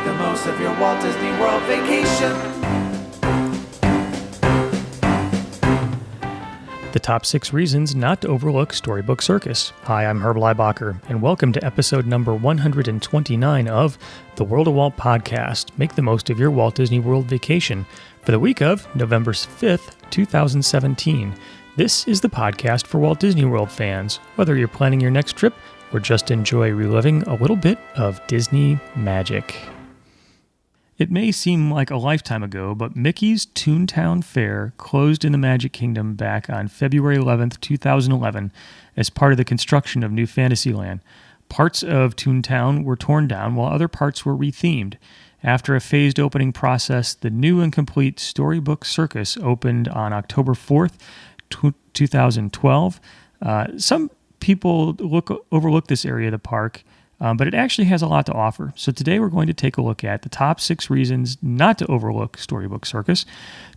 the most of your Walt Disney World vacation. The top 6 reasons not to overlook Storybook Circus. Hi, I'm Herb Leibacher, and welcome to episode number 129 of the World of Walt podcast. Make the most of your Walt Disney World vacation for the week of November 5th, 2017. This is the podcast for Walt Disney World fans, whether you're planning your next trip or just enjoy reliving a little bit of Disney magic. It may seem like a lifetime ago, but Mickey's Toontown Fair closed in the Magic Kingdom back on February 11th, 2011, as part of the construction of New Fantasyland. Parts of Toontown were torn down, while other parts were rethemed. After a phased opening process, the new and complete Storybook Circus opened on October 4th, 2012. Some people overlook this area of the park, but it actually has a lot to offer. So today we're going to take a look at the top 6 reasons not to overlook Storybook Circus.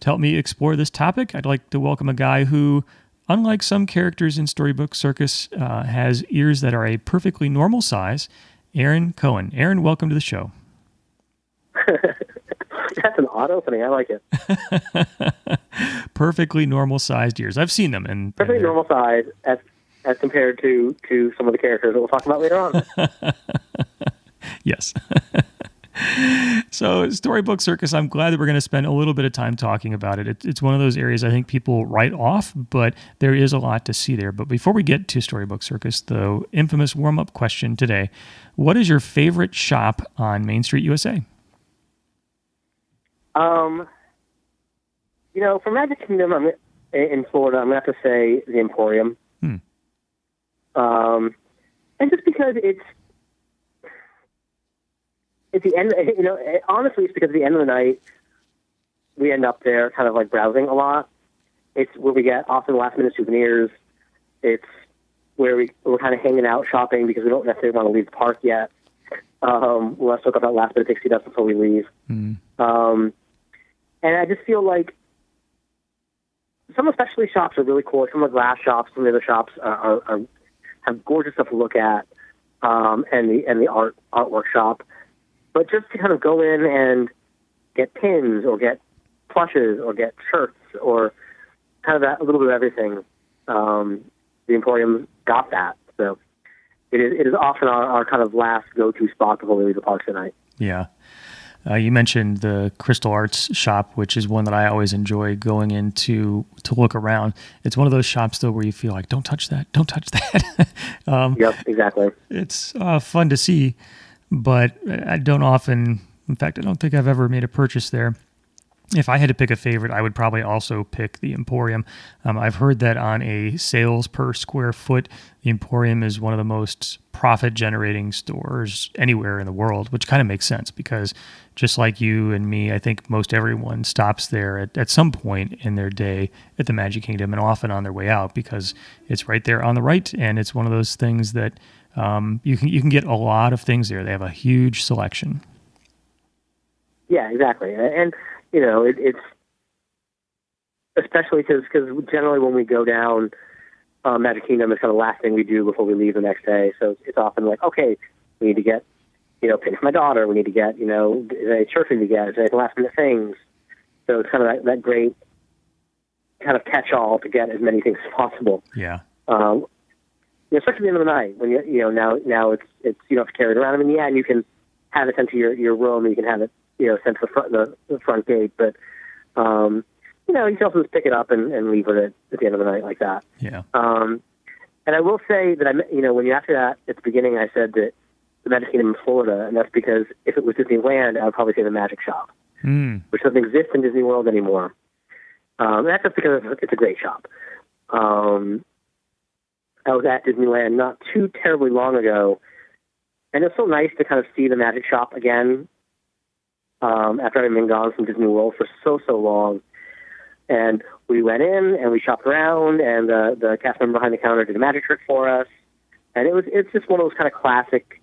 To help me explore this topic, I'd like to welcome a guy who, unlike some characters in Storybook Circus, has ears that are a perfectly normal size, Aaron Cohen. Aaron, welcome to the show. That's an odd opening. I like it. Perfectly normal sized ears. I've seen them. Perfectly normal size as compared to some of the characters that we'll talk about later on. Yes. So Storybook Circus, I'm glad that we're going to spend a little bit of time talking about it. It's one of those areas I think people write off, but there is a lot to see there. But before we get to Storybook Circus, the infamous warm-up question today, what is your favorite shop on Main Street, USA? For Magic Kingdom in Florida, I'm going to have to say the Emporium. And just because it's the end, honestly, it's because at the end of the night, we end up there kind of like browsing a lot. It's where we get often last-minute souvenirs. It's where we're kind of hanging out shopping because we don't necessarily want to leave the park yet. We'll talk about last-minute pixie dust before we leave. And I just feel like some of the specialty shops are really cool. Some of the glass shops, some of the other shops have gorgeous stuff to look at, and the artwork shop. But just to kind of go in and get pins or get plushes or get shirts or kind of a little bit of everything, the Emporium got that. So it is often our kind of last go-to spot before we leave the park tonight. Yeah. You mentioned the Crystal Arts shop, which is one that I always enjoy going into to look around. It's one of those shops, though, where you feel like, don't touch that. Yep, exactly. It's fun to see, but I don't often, in fact, I don't think I've ever made a purchase there. If I had to pick a favorite, I would probably also pick the Emporium. I've heard that on a sales per square foot, the Emporium is one of the most profit-generating stores anywhere in the world, which kind of makes sense because just like you and me, I think most everyone stops there at some point in their day at the Magic Kingdom and often on their way out because it's right there on the right, and it's one of those things that you can get a lot of things there. They have a huge selection. Yeah, exactly. And it's especially because generally when we go down Magic Kingdom, it's kind of the last thing we do before we leave the next day. So it's often like, okay, we need to get, pins for my daughter. We need to get, is there any surfing to get? Is there any last minute things? So it's kind of that great kind of catch-all to get as many things as possible. Yeah. Especially at the end of the night when now it's you don't have to carry it around. I mean, yeah, and you can have it sent to your room and you can have it sent to the front gate, but you can also just pick it up and leave with it at the end of the night like that. Yeah. And I will say that when you asked me that at the beginning, I said that the Magic Kingdom in Florida, and that's because if it was Disneyland, I would probably say the Magic Shop, which doesn't exist in Disney World anymore. And that's just because it's a great shop. I was at Disneyland not too terribly long ago, and it's so nice to kind of see the Magic Shop again after having been gone from Disney World for so long. And we went in and we shopped around, and the cast member behind the counter did a magic trick for us. And it's just one of those kind of classic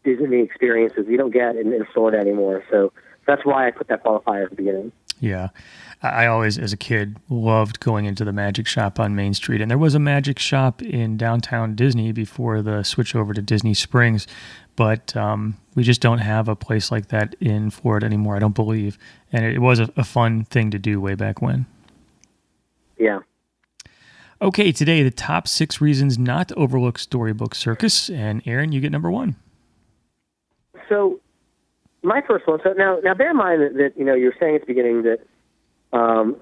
Disney experiences you don't get in Florida anymore. So that's why I put that qualifier at the beginning. Yeah. I always, as a kid, loved going into the magic shop on Main Street. And there was a magic shop in downtown Disney before the switch over to Disney Springs. But we just don't have a place like that in Florida anymore, I don't believe. And it was a fun thing to do way back when. Yeah. Okay, today, the top 6 reasons not to overlook Storybook Circus. And Aaron, you get number 1. So my first one, so now bear in mind that you were saying at the beginning that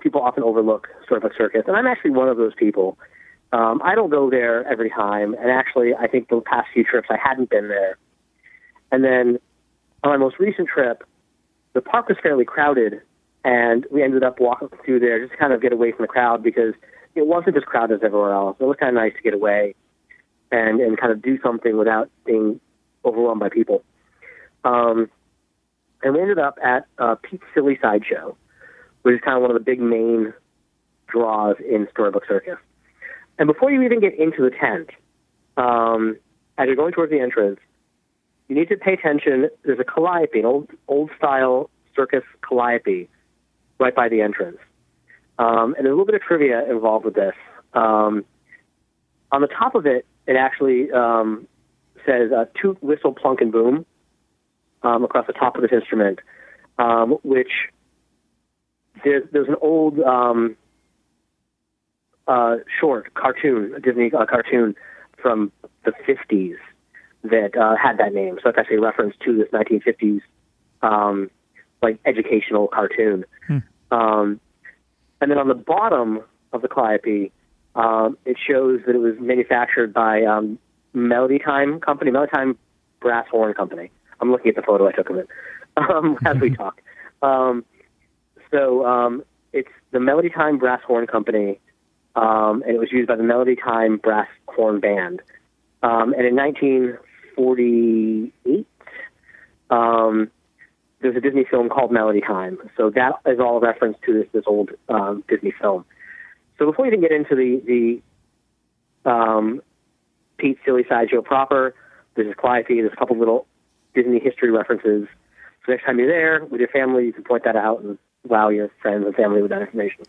people often overlook Storybook Circus, and I'm actually one of those people. I don't go there every time, and actually I think the past few trips I hadn't been there. And then on my most recent trip, the park was fairly crowded, and we ended up walking through there just to kind of get away from the crowd because it wasn't as crowded as everywhere else. It was kind of nice to get away and kind of do something without being overwhelmed by people. And we ended up at Pete's Silly Sideshow, which is kind of one of the big main draws in Storybook Circus. And before you even get into the tent, as you're going towards the entrance, you need to pay attention. There's a calliope, an old-style circus calliope right by the entrance. And there's a little bit of trivia involved with this. On the top of it, it actually says toot, whistle, plunk, and boom across the top of this instrument, which there's an old short cartoon, a Disney cartoon from the 50s that had that name. So it's actually a reference to this 1950s like educational cartoon. And then on the bottom of the calliope, it shows that it was manufactured by Melody Time Company, Melody Time Brass Horn Company. I'm looking at the photo I took of it as we talk. So it's the Melody Time Brass Horn Company, and it was used by the Melody Time Brass Horn Band. And in 1948, there's a Disney film called Melody Time. So that is all a reference to this old Disney film. So before you even get into the Pete's Silly Sideshow proper, there's this calliope, there's a couple little Disney history references. So next time you're there with your family, you can point that out and wow your friends and family with that information.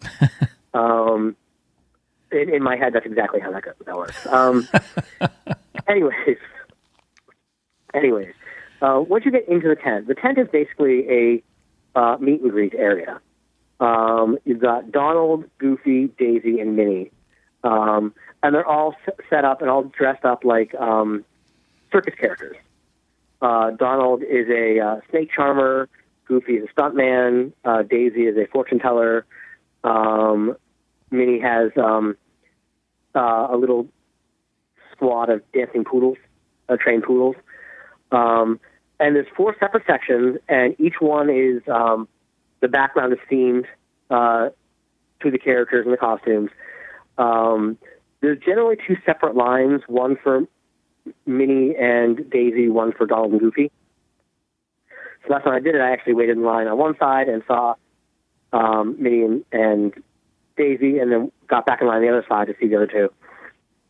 In my head, that's exactly how that works. Anyways, once you get into the tent is basically a meet and greet area. You've got Donald, Goofy, Daisy, and Minnie. And they're all set up and all dressed up like circus characters. Donald is a snake charmer. Goofy is a stuntman. Daisy is a fortune teller. Minnie has a little squad of dancing poodles, trained poodles. And there's 4 separate sections, and each one is the background is themed to the characters and the costumes. There's generally 2 separate lines, one for Minnie and Daisy, one for Donald and Goofy. So that's when I did it. I actually waited in line on one side and saw Minnie and Daisy, and then got back in line on the other side to see the other 2.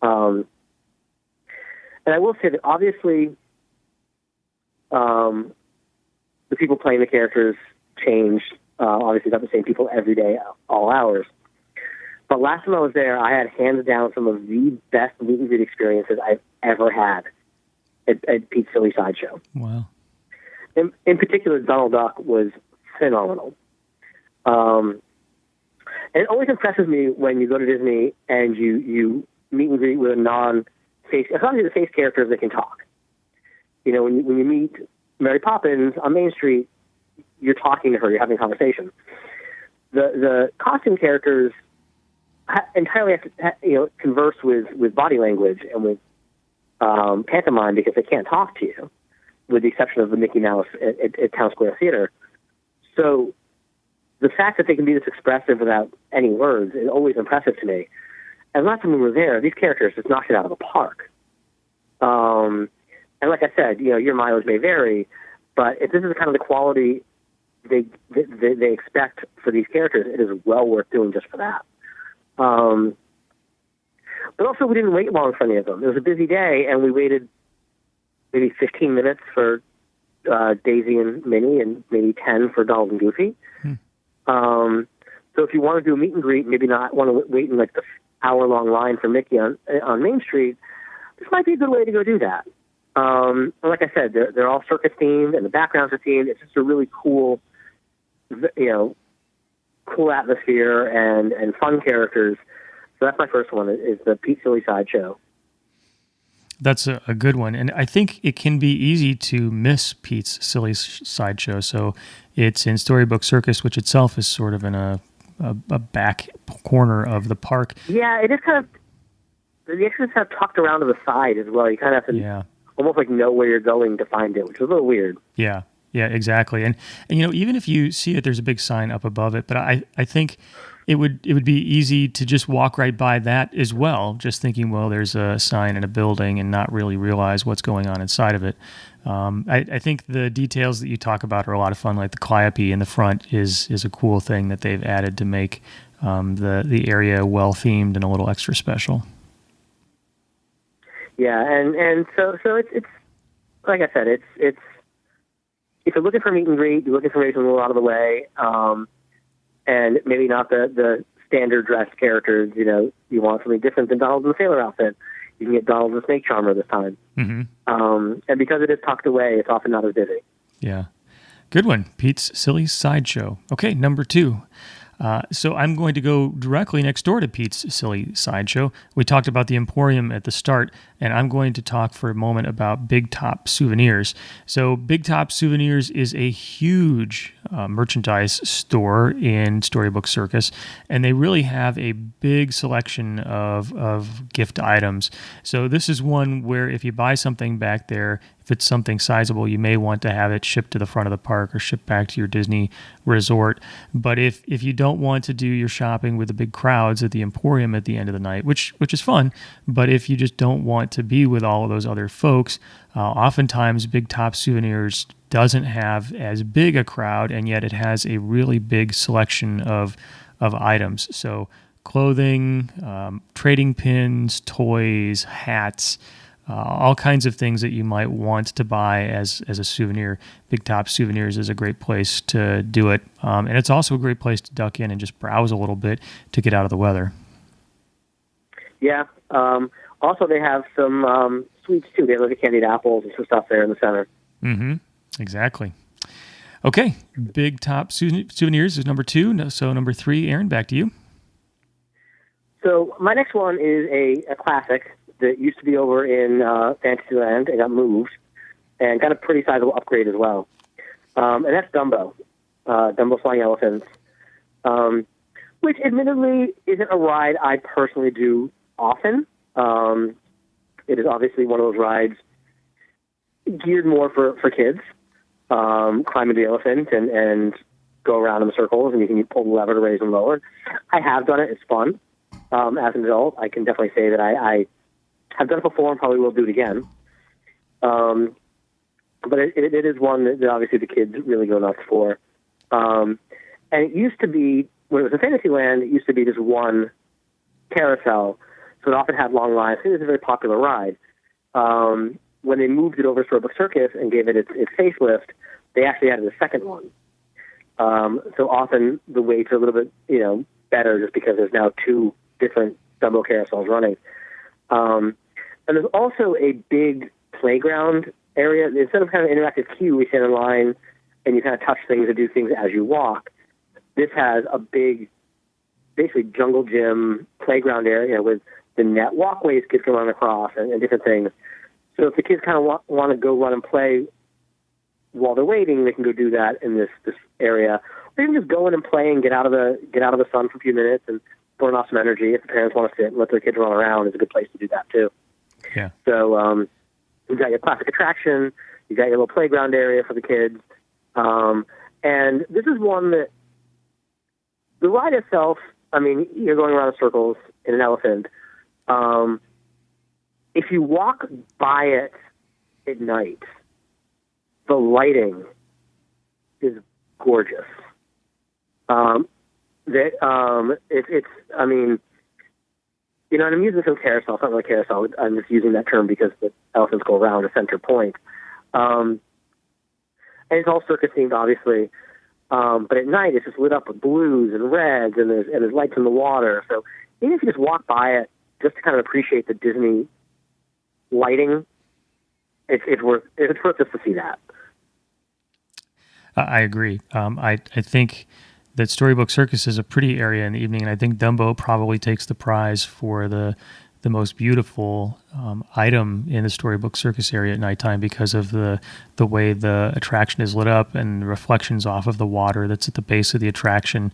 And I will say that obviously the people playing the characters changed. Obviously, not the same people every day, all hours. But last time I was there, I had hands down some of the best meet and greet experiences I've ever had at Pete's Silly Sideshow. Wow. In particular, Donald Duck was phenomenal. And it always impresses me when you go to Disney and you meet and greet with a non-face, as long as the face characters that can talk. You know, when you meet Mary Poppins on Main Street, you're talking to her, you're having a conversation. The costume characters entirely have to converse with body language and with pantomime because they can't talk to you, with the exception of the Mickey Mouse at Town Square Theater. So the fact that they can be this expressive without any words is always impressive to me. And last time we were there, these characters just knocked it out of the park. And like I said, your mileage may vary, but if this is kind of the quality they expect for these characters, it is well worth doing just for that. But also, we didn't wait long for any of them. It was a busy day, and we waited maybe 15 minutes for Daisy and Minnie, and maybe 10 for Donald and Goofy. So if you want to do a meet and greet, maybe not want to wait in like the hour-long line for Mickey on Main Street, this might be a good way to go do that. Like I said, they're all circus themed and the backgrounds are themed. It's just a really cool, cool atmosphere and fun characters. So that's my first one, is the Pete Silly Sideshow. That's a good one. And I think it can be easy to miss Pete's Silly Sideshow. So it's in Storybook Circus, which itself is sort of in a back corner of the park. Yeah, it is kind of, the extras have tucked around to the side as well. You kind of have to almost like know where you're going to find it, which is a little weird. Yeah, exactly. And even if you see it, there's a big sign up above it. But I think it would be easy to just walk right by that as well, just thinking, well, there's a sign in a building and not really realize what's going on inside of it. I think the details that you talk about are a lot of fun, like the Calliope in the front is a cool thing that they've added to make the area well-themed and a little extra special. Yeah, and so it's like I said, it's if you're looking for meet and greet, you're looking for maybe a little out of the way, and maybe not the standard dressed characters. You want something different than Donald in the sailor outfit. You can get Donald the Snake Charmer this time. Mm-hmm. And because it is tucked away, it's often not as busy. Yeah, good one, Pete's Silly Sideshow. Okay, number 2. So I'm going to go directly next door to Pete's Silly Sideshow. We talked about the Emporium at the start, and I'm going to talk for a moment about Big Top Souvenirs. So Big Top Souvenirs is a huge merchandise store in Storybook Circus, and they really have a big selection of gift items. So this is one where if you buy something back there, if it's something sizable, you may want to have it shipped to the front of the park or shipped back to your Disney resort. But if you don't want to do your shopping with the big crowds at the Emporium at the end of the night, which is fun, but if you just don't want to be with all of those other folks, oftentimes Big Top Souvenirs doesn't have as big a crowd, and yet it has a really big selection of items. So clothing, trading pins, toys, hats, all kinds of things that you might want to buy as a souvenir. Big Top Souvenirs is a great place to do it. And it's also a great place to duck in and just browse a little bit to get out of the weather. Yeah. Also, they have some sweets, too. They have like candied apples and some stuff there in the center. Mm-hmm. Exactly. Okay. Big Top Souvenirs is number 2. So number 3, Aaron, back to you. So my next one is a classic that used to be over in Fantasyland and got moved, and got a pretty sizable upgrade as well. And that's Dumbo, Dumbo Flying Elephants, which admittedly isn't a ride I personally do often. It is obviously one of those rides geared more for kids. Climb into the elephant and go around in circles, and you can pull the lever to raise and lower. I have done it. It's fun. As an adult, I can definitely say that I have done it before and probably will do it again. But it is one that obviously the kids really go nuts for. And it used to be, when it was in Fantasyland, it used to be just one carousel, so it often had long lines. It was a very popular ride. When they moved it over to Storybook Circus and gave it its facelift, they actually added a second one. So often the waits are a little bit, better just because there's now 2 different Dumbo carousels running. And there's also a big playground area. Instead of kind of interactive queue, we stand in line and you kind of touch things and do things as you walk. This has a big, basically jungle gym playground area with the net walkways kids can run across and different things. So if the kids kind of want to go run and play while they're waiting, they can go do that in this area. Or even just go in and play and get out of the sun for a few minutes and burn off some energy. If the parents want to sit and let their kids run around, it's a good place to do that too. Yeah. So you've got your classic attraction, you've got your little playground area for the kids, and this is one that the ride itself, I mean, you're going around in circles in an elephant. If you walk by it at night, the lighting is gorgeous. An amusement film carousel, it's not really a carousel, I'm just using that term because the elephants go around a center point. And it's all circus themed, obviously. But at night, it's just lit up with blues and reds, and there's lights in the water. So even if you just walk by it, just to kind of appreciate the Disney lighting, it's worth just to see that. I agree. I think that Storybook Circus is a pretty area in the evening, and I think Dumbo probably takes the prize for the most beautiful item in the Storybook Circus area at nighttime because of the way the attraction is lit up and the reflections off of the water that's at the base of the attraction.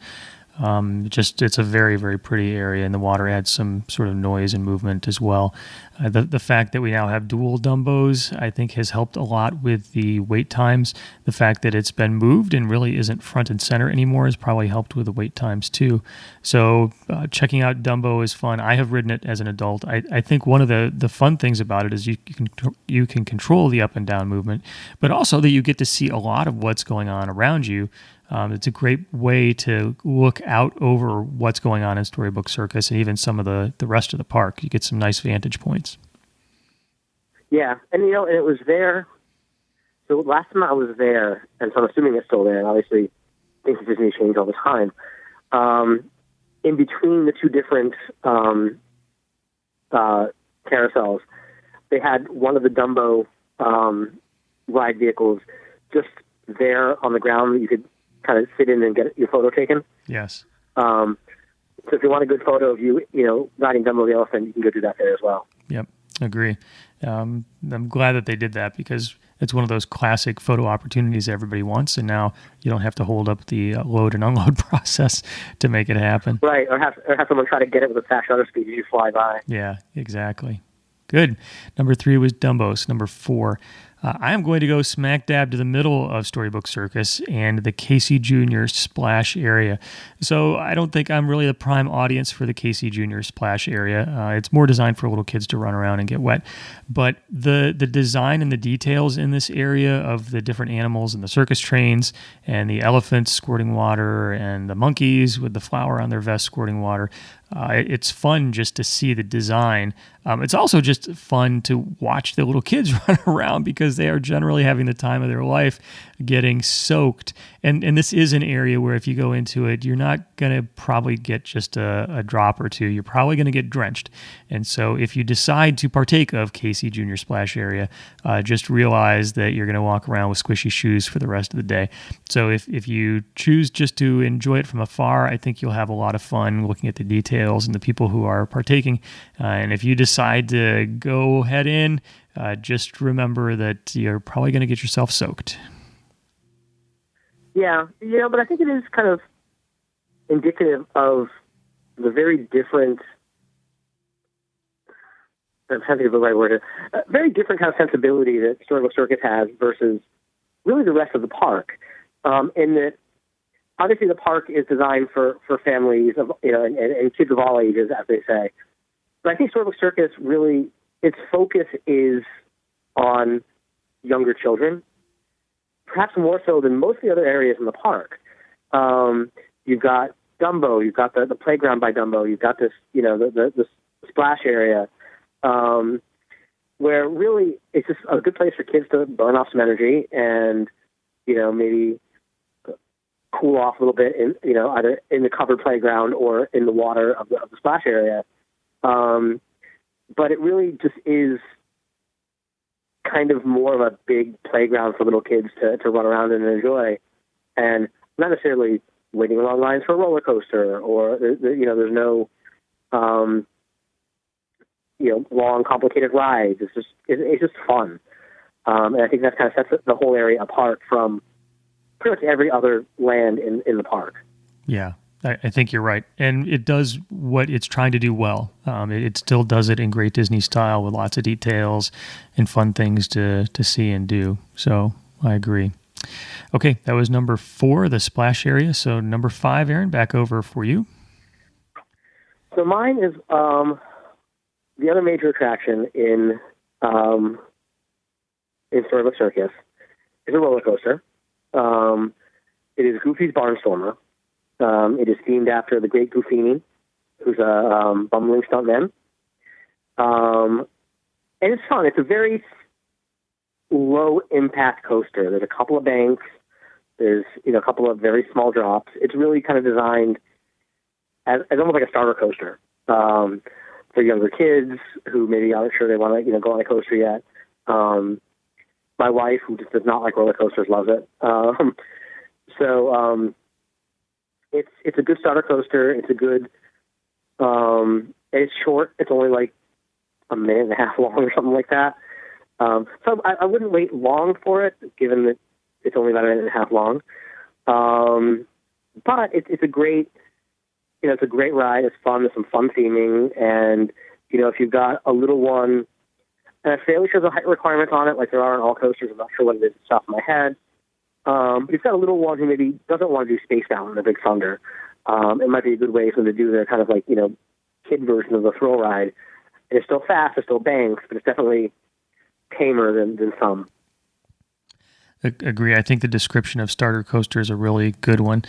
It's a very, very pretty area, and the water adds some sort of noise and movement as well. The fact that we now have dual Dumbos, I think, has helped a lot with the wait times. The fact that it's been moved and really isn't front and center anymore has probably helped with the wait times too. So checking out Dumbo is fun. I have ridden it as an adult. I think one of the fun things about it is you can control the up and down movement, but also that you get to see a lot of what's going on around you. It's a great way to look out over what's going on in Storybook Circus and even some of the rest of the park. You get some nice vantage points. Yeah, and it was there. So last time I was there, and so I'm assuming it's still there, and obviously things at Disney change all the time. In between the two different carousels, they had one of the Dumbo ride vehicles just there on the ground that you could kind of sit in and get your photo taken. Yes. So if you want a good photo of you riding Dumbo the elephant, you can go do that there as well. Yep, agree. I'm glad that they did that because it's one of those classic photo opportunities everybody wants, and now you don't have to hold up the load and unload process to make it happen. Right, or have someone try to get it with a fast shutter speed as you fly by. Yeah, exactly. Good. Number 3 was Dumbo's. Number 4. I am going to go smack dab to the middle of Storybook Circus and the Casey Jr. Splash area. So I don't think I'm really the prime audience for the Casey Jr. Splash area. It's more designed for little kids to run around and get wet. But the design and the details in this area of the different animals and the circus trains and the elephants squirting water and the monkeys with the flower on their vest squirting water, it's fun just to see the design. It's also just fun to watch the little kids run around because they are generally having the time of their life getting soaked. And this is an area where if you go into it, you're not going to probably get just a drop or two. You're probably going to get drenched. And so if you decide to partake of Casey Jr. Splash area, just realize that you're going to walk around with squishy shoes for the rest of the day. So if you choose just to enjoy it from afar, I think you'll have a lot of fun looking at the details and the people who are partaking. And if you decide to go head in, just remember that you're probably going to get yourself soaked. Yeah, but I think it is kind of indicative of the very different, I'm trying to think of the right word, very different kind of sensibility that Storybook Circus has versus really the rest of the park. In that, obviously the park is designed for families of, and kids of all ages, as they say. But I think Storybook Circus really, its focus is on younger children, perhaps more so than most of the other areas in the park. You've got Dumbo, you've got the playground by Dumbo, you've got this, the splash area, where really it's just a good place for kids to burn off some energy and, maybe cool off a little bit in, either in the covered playground or in the water of the splash area. But it really just is kind of more of a big playground for little kids to run around and enjoy, and not necessarily waiting along lines for a roller coaster or there's no long complicated rides. It's just fun, and I think that kind of sets the whole area apart from pretty much every other land in the park. Yeah. I think you're right. And it does what it's trying to do well. It still does it in great Disney style with lots of details and fun things to see and do. So I agree. Okay, that was number 4, the splash area. So number 5, Aaron, back over for you. So mine is the other major attraction in Storybook Circus is a roller coaster. It is Goofy's Barnstormer. It is themed after the great Goofini, who's a bumbling stuntman. And it's fun. It's a very low-impact coaster. There's a couple of banks. There's, a couple of very small drops. It's really kind of designed as almost like a starter coaster for younger kids who maybe aren't sure they want to, go on a coaster yet. My wife, who just does not like roller coasters, loves it. It's a good starter coaster. It's a good, it's short. It's only like a minute and a half long or something like that. So I wouldn't wait long for it, given that it's only about a minute and a half long. But it's a great, it's a great ride. It's fun. There's some fun theming. And, if you've got a little one, and I'm fairly sure there's a height requirement on it, like there are on all coasters. I'm not sure what it is off the top of my head. But if you've got a little one who maybe doesn't want to do Space Mountain or Big Thunder, it might be a good way for them to do their kind of like, kid version of the thrill ride. And it's still fast, it's still banks, but it's definitely tamer than some. Agree. I think the description of starter coaster is a really good one.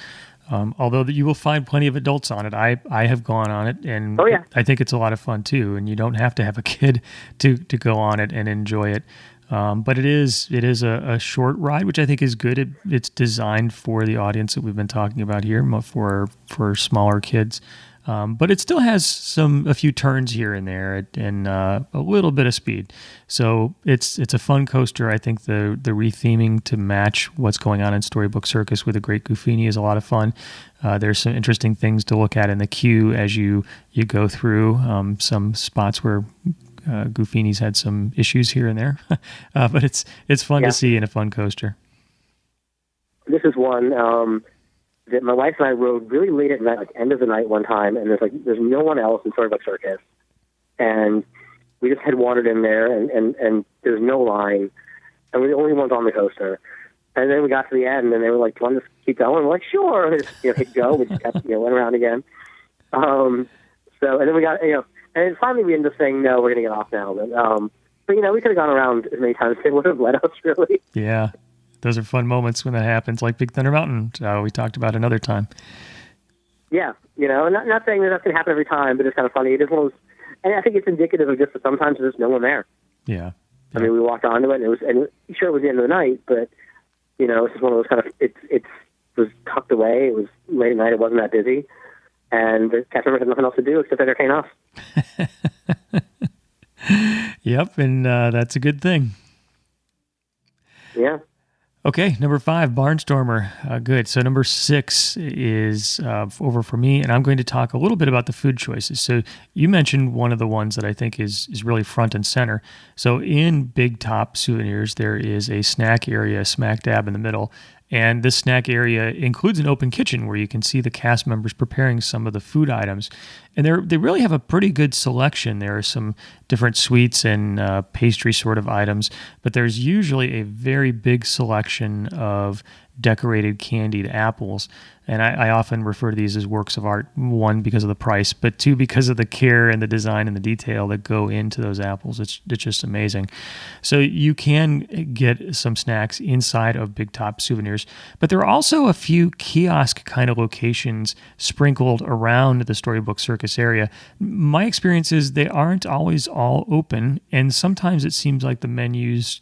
Although you will find plenty of adults on it. I have gone on it, and oh, yeah. I think it's a lot of fun too. And you don't have to have a kid to go on it and enjoy it. But it is a short ride, which I think is good. It's designed for the audience that we've been talking about here, for smaller kids. But it still has a few turns here and there and a little bit of speed. So it's a fun coaster. I think the retheming to match what's going on in Storybook Circus with a Great Goofini is a lot of fun. There's some interesting things to look at in the queue as you go through some spots where Goofini's had some issues here and there. But it's fun to see in a fun coaster. This is one that my wife and I rode really late at night, like end of the night one time, and there's no one else in Storybook Circus, and we just had wandered in there, and there's no line, and we're the only ones on the coaster. And then we got to the end, and they were like, "Do you want to just keep going?" We're like, "Sure." And just, hit go. We just kept went around again. And then we got and finally we ended up saying, "No, we're going to get off now." But we could have gone around as many times as they would have let us, really. Yeah. Those are fun moments when that happens, like Big Thunder Mountain, we talked about another time. Yeah, not saying that that's going to happen every time, but it's kind of funny. It is one of those, and I think it's indicative of just that sometimes there's no one there. Yeah. I mean, we walked onto it, and it was the end of the night, but it's just one of those kind of it was tucked away. It was late at night. It wasn't that busy, and the cast members had nothing else to do except entertain us. Yep, and that's a good thing. Yeah. Okay, number 5, Barnstormer. Good. So number 6 is over for me, and I'm going to talk a little bit about the food choices. So you mentioned one of the ones that I think is really front and center. So in Big Top Souvenirs, there is a snack area smack dab in the middle, and this snack area includes an open kitchen where you can see the cast members preparing some of the food items. And they really have a pretty good selection. There are some different sweets and pastry sort of items, but there's usually a very big selection of decorated candied apples. And I often refer to these as works of art, 1, because of the price, but 2, because of the care and the design and the detail that go into those apples. It's just amazing. So you can get some snacks inside of Big Top Souvenirs, but there are also a few kiosk kind of locations sprinkled around the Storybook Circus area. My experience is they aren't always all open, and sometimes it seems like the menus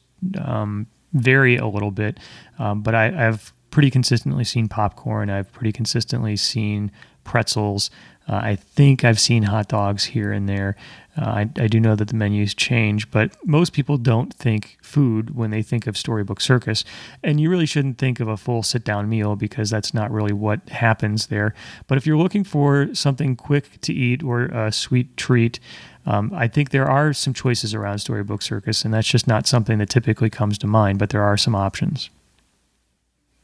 vary a little bit, but I've pretty consistently seen popcorn. I've pretty consistently seen pretzels. I think I've seen hot dogs here and there. I do know that the menus change, but most people don't think food when they think of Storybook Circus, and you really shouldn't think of a full sit-down meal because that's not really what happens there. But if you're looking for something quick to eat or a sweet treat, I think there are some choices around Storybook Circus, and that's just not something that typically comes to mind, but there are some options.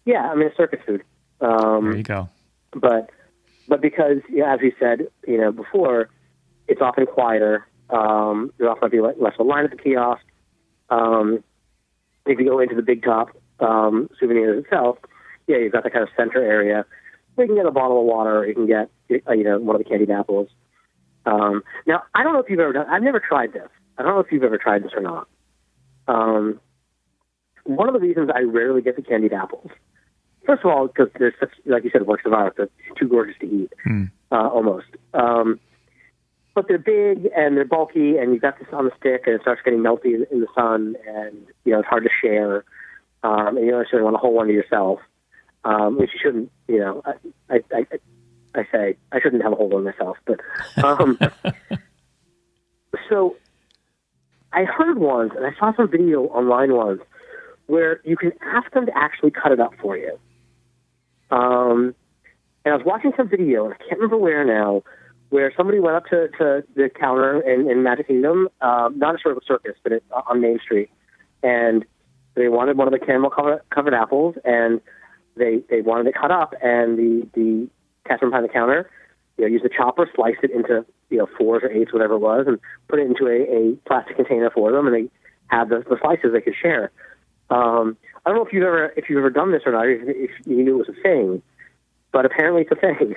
Yeah, I mean, it's circus food. There you go. But because, as we said, before, it's often quieter. There often might be less of a line at the kiosk. If you go into the Big Top Souvenirs itself, you've got that kind of center area where you can get a bottle of water, or you can get, one of the candied apples. Now, I don't know if you've ever I've never tried this. I don't know if you've ever tried this or not. One of the reasons I rarely get the candied apples, first of all, because they're such, like you said, works of art. They're too gorgeous to eat, almost. But they're big and they're bulky, and you've got this on the stick, and it starts getting melty in the sun, and it's hard to share, and you don't necessarily want to hold one to yourself. which you shouldn't, I say I shouldn't have a hold on myself, but so I heard once, and I saw some video online once, where you can ask them to actually cut it up for you. And I was watching some video, and I can't remember where now, where somebody went up to the counter in Magic Kingdom, not a Circus, but on Main Street, and they wanted one of the caramel covered apples, and they wanted it cut up, and the cast member behind the counter, used the chopper, sliced it into 4s or 8s, whatever it was, and put it into a plastic container for them, and they had the slices they could share. I don't know if you've ever done this or not, if you knew it was a thing, but apparently it's a thing.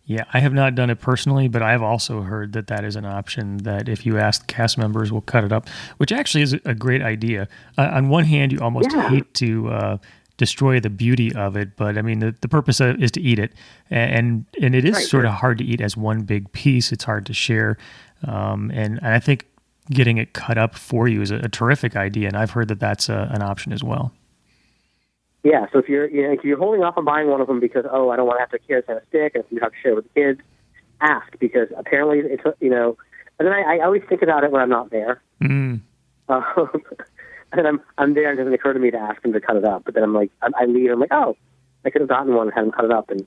Yeah, I have not done it personally, but I've also heard that is an option, that if you ask cast members, we'll cut it up, which actually is a great idea. On one hand, you almost hate to destroy the beauty of it, but I mean, the purpose is to eat it, and it is sort of hard to eat as one big piece. It's hard to share, and I think getting it cut up for you is a terrific idea, and I've heard that's an option as well. Yeah, so if you're holding off on buying one of them because, I don't want to have to carry it on a stick and you have to share with the kids, ask, because apparently it's, and then I always think about it when I'm not there. And I'm there, and it doesn't occur to me to ask them to cut it up, but then I'm like, I leave, I'm like, I could have gotten one and had them cut it up and,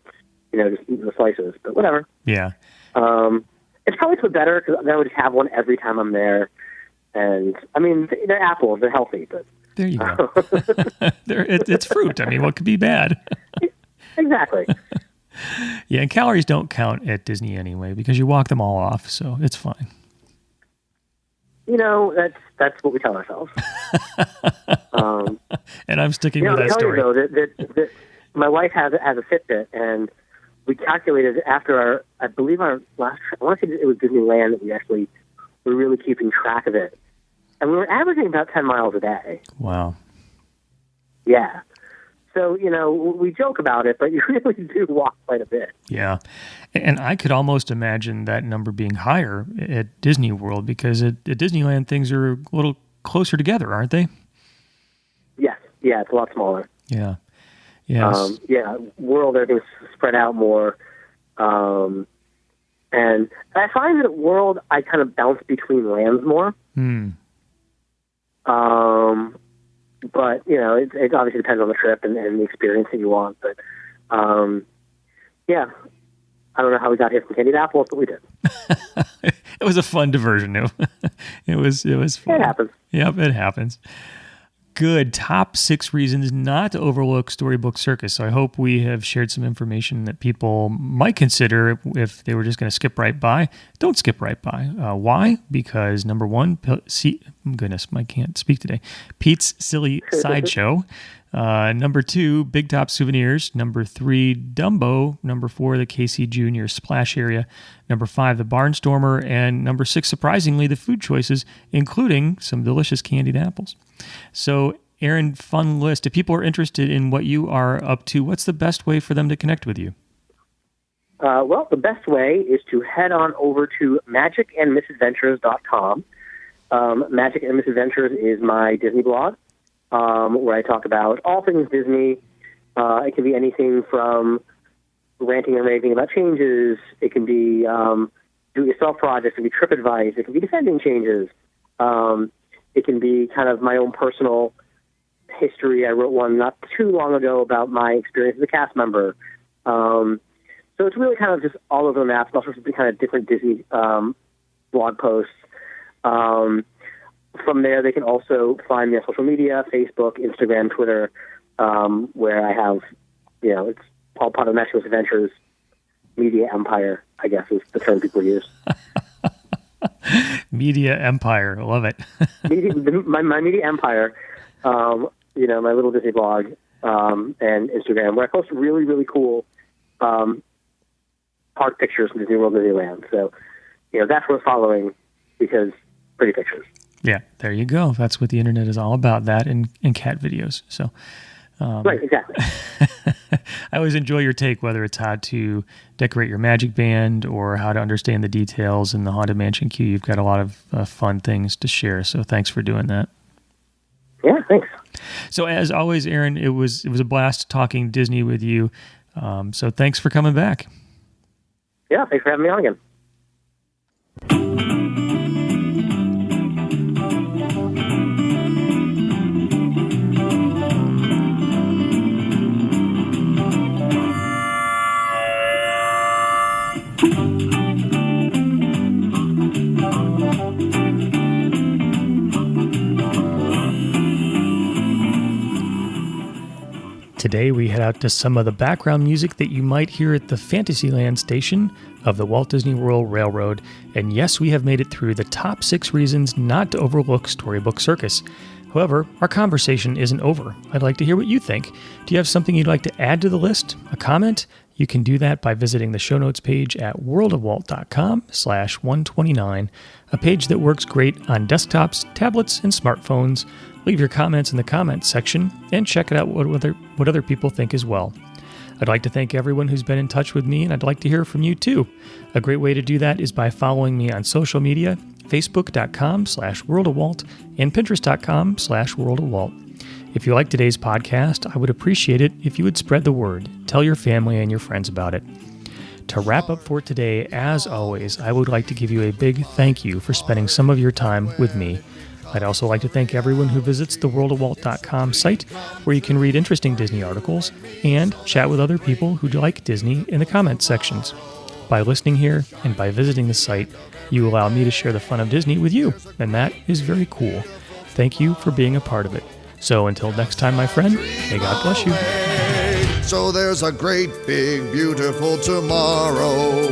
just eat the slices, but whatever. Yeah. It's probably for better, because then I would just have one every time I'm there, and, I mean, they're apples, they're healthy, but... There you go. It's fruit. I mean, what could be bad? Exactly. Yeah, and calories don't count at Disney anyway, because you walk them all off, so it's fine. That's what we tell ourselves. And I'm sticking with that story. I'll tell you, though, that my wife has a Fitbit, and we calculated after I believe our last trip, I want to say it was Disneyland, that we actually were really keeping track of it. And we were averaging about 10 miles a day. Wow. Yeah. So, we joke about it, but you really do walk quite a bit. Yeah. And I could almost imagine that number being higher at Disney World, because at Disneyland, things are a little closer together, aren't they? Yes. Yeah, it's a lot smaller. Yeah. Yes. World, everything's spread out more. And I find that at World, I kind of bounce between lands more. But, it obviously depends on the trip and the experience that you want. But, I don't know how we got here from candied apples, but we did. It was a fun diversion. It was fun. It happens. Yep, it happens. Good. Top 6 reasons not to overlook Storybook Circus. So I hope we have shared some information that people might consider if they were just going to skip right by. Don't skip right by. Why? Because number 1, goodness, I can't speak today. Pete's Silly Sideshow. Number 2, Big Top Souvenirs. Number 3, Dumbo. Number 4, the Casey Jr. Splash Area. Number 5, the Barnstormer. And number 6, surprisingly, the food choices, including some delicious candied apples. So, Aaron, fun list. If people are interested in what you are up to, what's the best way for them to connect with you? Well, the best way is to head on over to magicandmisadventures.com. Magic and Misadventures is my Disney blog, where I talk about all things Disney. It can be anything from ranting and raving about changes. It can be do-it-yourself projects. It can be trip advice. It can be defending changes. It can be kind of my own personal history. I wrote one not too long ago about my experience as a cast member. So it's really kind of just all over the map. It's also kind of different Disney blog posts. From there, they can also find me on social media, Facebook, Instagram, Twitter, where I have, it's all part of Magic Adventures media empire, I guess is the term people use. Media empire. I love it. my media empire, my little Disney blog and Instagram, where I post really, really cool park pictures from Disney World, Disneyland. So, that's worth following because pretty pictures. Yeah, there you go. That's what the internet is all about, that and cat videos. So, right, exactly. I always enjoy your take, whether it's how to decorate your magic band or how to understand the details in the Haunted Mansion queue. You've got a lot of fun things to share, so thanks for doing that. Yeah, thanks. So as always, Aaron, it was a blast talking Disney with you. So thanks for coming back. Yeah, thanks for having me on again. Today we head out to some of the background music that you might hear at the Fantasyland station of the Walt Disney World Railroad. And yes, we have made it through the top 6 reasons not to overlook Storybook Circus. However, our conversation isn't over. I'd like to hear what you think. Do you have something you'd like to add to the list? A comment? You can do that by visiting the show notes page at worldofwalt.com/129, a page that works great on desktops, tablets, and smartphones. Leave your comments in the comments section and check it out what other people think as well. I'd like to thank everyone who's been in touch with me, and I'd like to hear from you too. A great way to do that is by following me on social media, facebook.com/worldofwalt and pinterest.com/worldofwalt. If you like today's podcast, I would appreciate it if you would spread the word. Tell your family and your friends about it. To wrap up for today, as always, I would like to give you a big thank you for spending some of your time with me. I'd also like to thank everyone who visits the worldofwalt.com site, where you can read interesting Disney articles and chat with other people who like Disney in the comments sections. By listening here and by visiting the site, you allow me to share the fun of Disney with you, and that is very cool. Thank you for being a part of it. So until next time, my friend, may God bless you. So there's a great, big, beautiful tomorrow,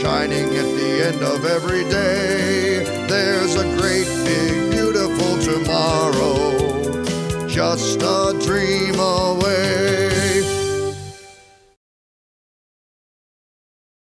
shining at the end of every day. There's a great, big, beautiful tomorrow, just a dream away.